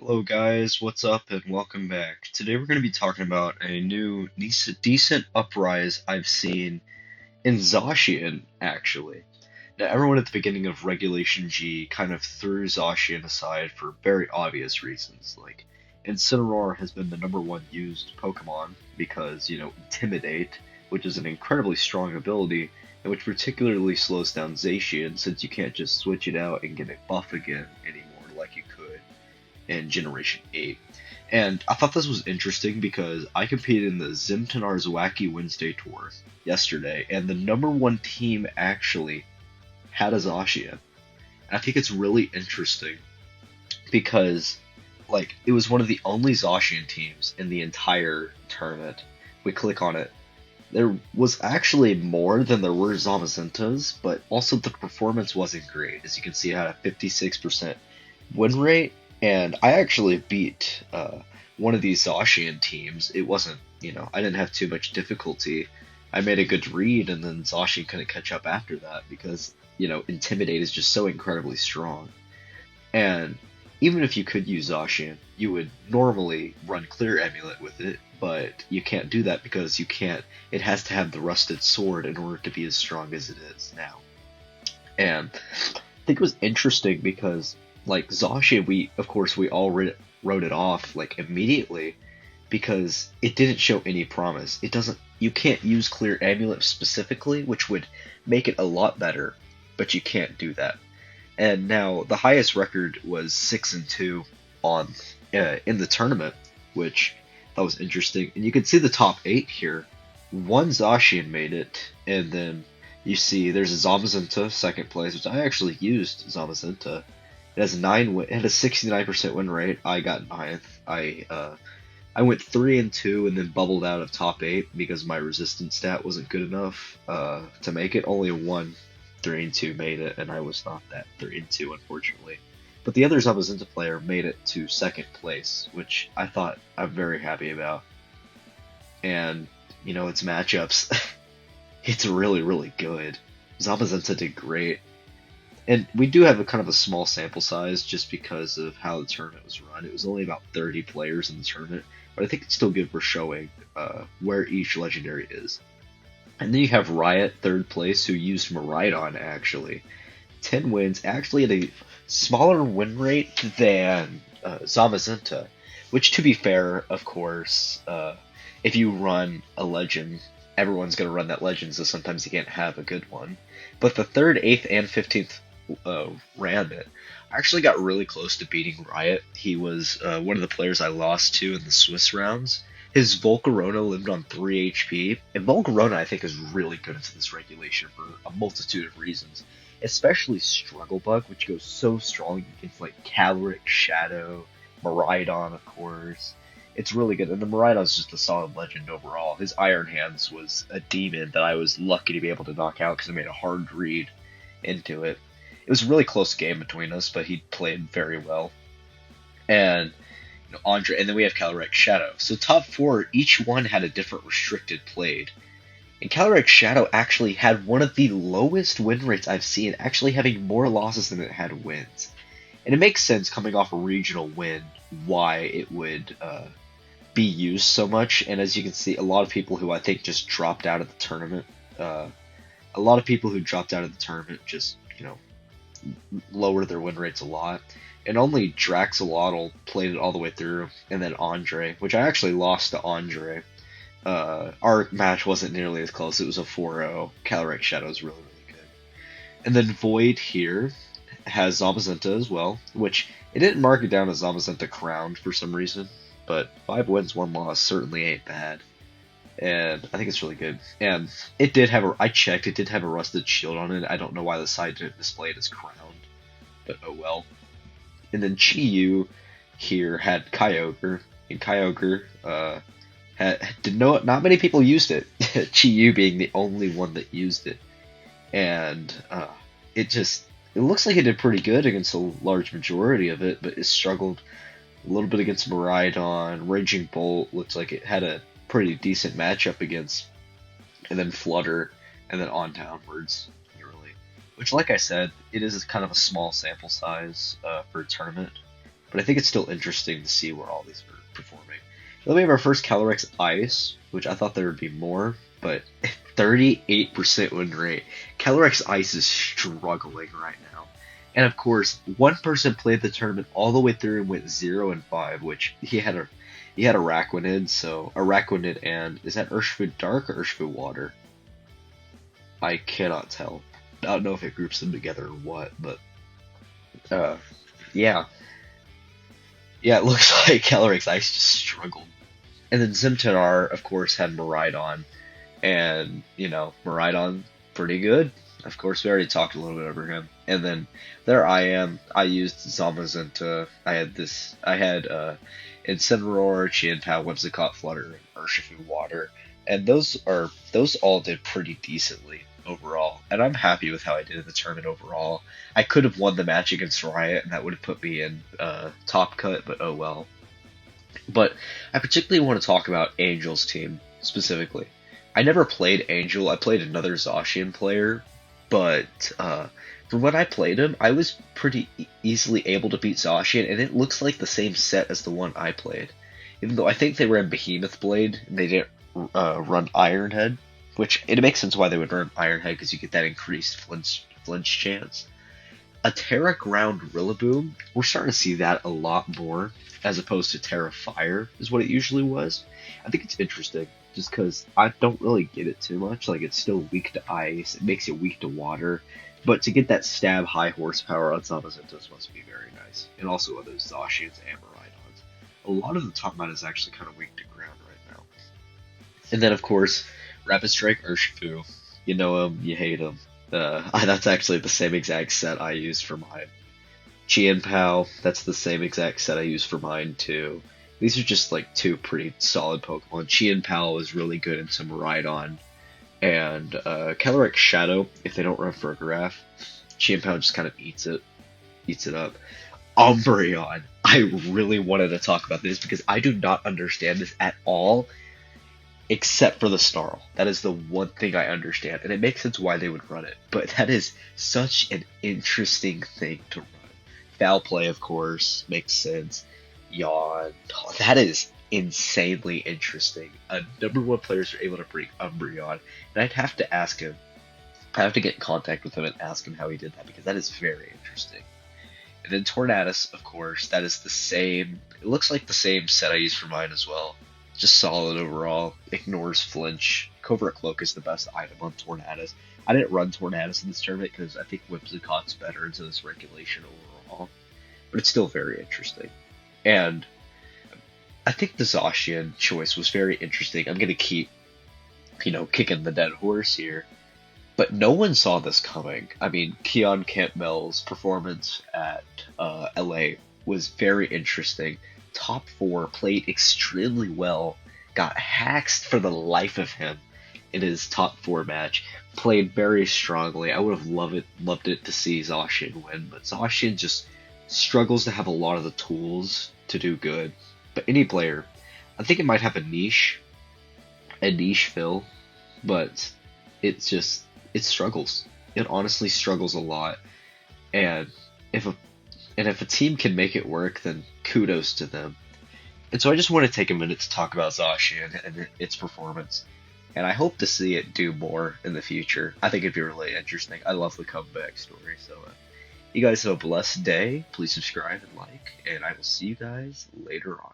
Hello guys, what's up and welcome back. Today we're going to be talking about a new decent uprise I've seen in Zacian, actually. Now everyone at the beginning of Regulation G kind of threw Zacian aside for very obvious reasons, like Incineroar has been the number one used Pokemon because, Intimidate, which is an incredibly strong ability, and which particularly slows down Zacian since you can't just switch it out and get it buff again anymore like you could in Generation 8. And I thought this was interesting because I competed in the Zimtanar's Wacky Wednesday Tour yesterday, and the number one team actually had a Zacian. I think it's really interesting because, it was one of the only Zacian teams in the entire tournament. We click on it. There was actually more than there were Zamazintas, but also the performance wasn't great. As you can see, it had a 56% win rate, and I actually beat one of these Zacian teams. It wasn't, I didn't have too much difficulty. I made a good read, and then Zacian couldn't catch up after that because, Intimidate is just so incredibly strong. And even if you could use Zacian, you would normally run Clear Amulet with it, but you can't do that because it has to have the Rusted Sword in order to be as strong as it is now. And I think it was interesting because, Zacian, we all wrote it off, immediately because it didn't show any promise. You can't use Clear Amulet specifically, which would make it a lot better, but you can't do that. And now the highest record was 6-2 on in the tournament, which that was interesting. And you can see the top 8 here. One Zacian made it, and then you see there's a Zamazenta second place, which I actually used Zamazenta. It has it had a 69% win rate. I got ninth. I went 3-2 and then bubbled out of top 8 because my resistance stat wasn't good enough to make it. Only one 3-2 made it, and I was not that 3-2, unfortunately. But the other Zamazenta player made it to second place, which I'm very happy about. And, its matchups, it's really, really good. Zamazenta did great. And we do have a kind of a small sample size just because of how the tournament was run. It was only about 30 players in the tournament, but I think it's still good for showing where each legendary is. And then you have Riot, third place, who used Miraidon, actually. 10 wins, actually at a smaller win rate than Zamazenta, which, to be fair, of course, if you run a legend, everyone's going to run that legend, so sometimes you can't have a good one. But the 3rd, 8th, and 15th ran it. I actually got really close to beating Riot. He was one of the players I lost to in the Swiss rounds. His Volcarona lived on 3 HP, and Volcarona I think is really good into this regulation for a multitude of reasons. Especially Struggle Bug, which goes so strong against Caloric, Shadow, Miraidon, of course. It's really good, and the Miraidon's just a solid legend overall. His Iron Hands was a demon that I was lucky to be able to knock out because I made a hard read into it. It was a really close game between us, but he played very well. And Andre, and then we have Caloric Shadow. So top 4, each one had a different restricted played. And Caloric Shadow actually had one of the lowest win rates I've seen, actually having more losses than it had wins. And it makes sense coming off a regional win why it would be used so much. And as you can see, a lot of people who I think just dropped out of the tournament, just, lowered their win rates a lot. And only Draxolotl played it all the way through, and then Andre, which I actually lost to Andre. Our match wasn't nearly as close. It was a 4-0. Caloric Shadow is really, really good. And then Void here has Zamazenta as well, which it didn't mark it down as Zamazenta Crowned for some reason, but 5 wins, 1 loss certainly ain't bad. And I think it's really good. And it did have I checked, it did have a Rusted Shield on it. I don't know why the side didn't display it as Crowned, but oh well. And then Chi-Yu here had Kyogre, and Kyogre not many people used it. Chi-Yu being the only one that used it, and it looks like it did pretty good against a large majority of it, but it struggled a little bit against Miraidon. Raging Bolt looks like it had a pretty decent matchup against, and then Flutter, and then on downwards. Which, like I said, it is kind of a small sample size for a tournament. but I think it's still interesting to see where all these are performing. Then we have our first Calyrex Ice, which I thought there would be more, but 38% win rate. Calyrex Ice is struggling right now. And of course, one person played the tournament all the way through and went 0-5, which he had a Araquanid, so Araquanid and is that Urshifu Dark or Urshifu Water? I cannot tell. I don't know if it groups them together or what, but yeah. Yeah, it looks like Calyrex Ice just struggled. And then Zimtanar, of course, had Miraidon, and, Miraidon, pretty good. Of course, we already talked a little bit over him. And then there I am. I used Zamazenta. I had Incineroar, Chien-Pao, Whimsicott, Flutter, and Urshifu Water. And those all did pretty decently overall. And I'm happy with how I did in the tournament overall. I could have won the match against Riot, and that would have put me in top cut, but oh well. But I particularly want to talk about Angel's team specifically. I never played Angel. I played another Zacian player, but from when I played him, I was pretty easily able to beat Zacian, and it looks like the same set as the one I played. Even though I think they ran Behemoth Blade, and they didn't run Iron Head, which it makes sense why they would run Iron Head, because you get that increased flinch chance. A Terra Ground Rillaboom, we're starting to see that a lot more, as opposed to Terra Fire, is what it usually was. I think it's interesting, just because I don't really get it too much. Like, it's still weak to ice, it makes it weak to water, but to get that stab high horsepower on Zamazentos must be very nice. And also other Zacians and Miraidons. A lot of the top meta is actually kind of weak to ground right now. And then, of course, Rapid Strike Urshifu. You know him, you hate him. That's actually the same exact set I used for mine. Chien-Pao, that's the same exact set I used for mine too. These are just like two pretty solid Pokemon. Chien-Pao is really good into Miraidon. And Calyrex Shadow, if they don't run for a Graph, Chien-Pao just kind of eats it up. Umbreon. I really wanted to talk about this because I do not understand this at all, except for the Snarl. That is the one thing I understand, and it makes sense why they would run it. But that is such an interesting thing to run. Foul Play, of course, makes sense. Yawn. Oh, that is insanely interesting. Number one players are able to bring Umbreon, and I'd have to ask him. I have to get in contact with him and ask him how he did that, because that is very interesting. And then Tornadus, of course, that is the same. It looks like the same set I used for mine as well. Just solid overall. Ignores flinch. Covert Cloak is the best item on Tornadus. I didn't run Tornadus in this tournament because I think Whimsicott's better into this regulation overall. But it's still very interesting. And I think the Zacian choice was very interesting. I'm going to keep, kicking the dead horse here. But no one saw this coming. I mean, Kian Campbell's performance at LA was very interesting. Top 4, played extremely well, got haxed for the life of him in his top 4 match, played very strongly. I would have loved it to see Zacian win, but Zacian just struggles to have a lot of the tools to do good. But any player, I think it might have a niche fill, but it struggles. It honestly struggles a lot, and if a team can make it work, then kudos to them. And so I just want to take a minute to talk about Zacian and its performance. And I hope to see it do more in the future. I think it'd be really interesting. I love the comeback story. So you guys have a blessed day. Please subscribe and like. And I will see you guys later on.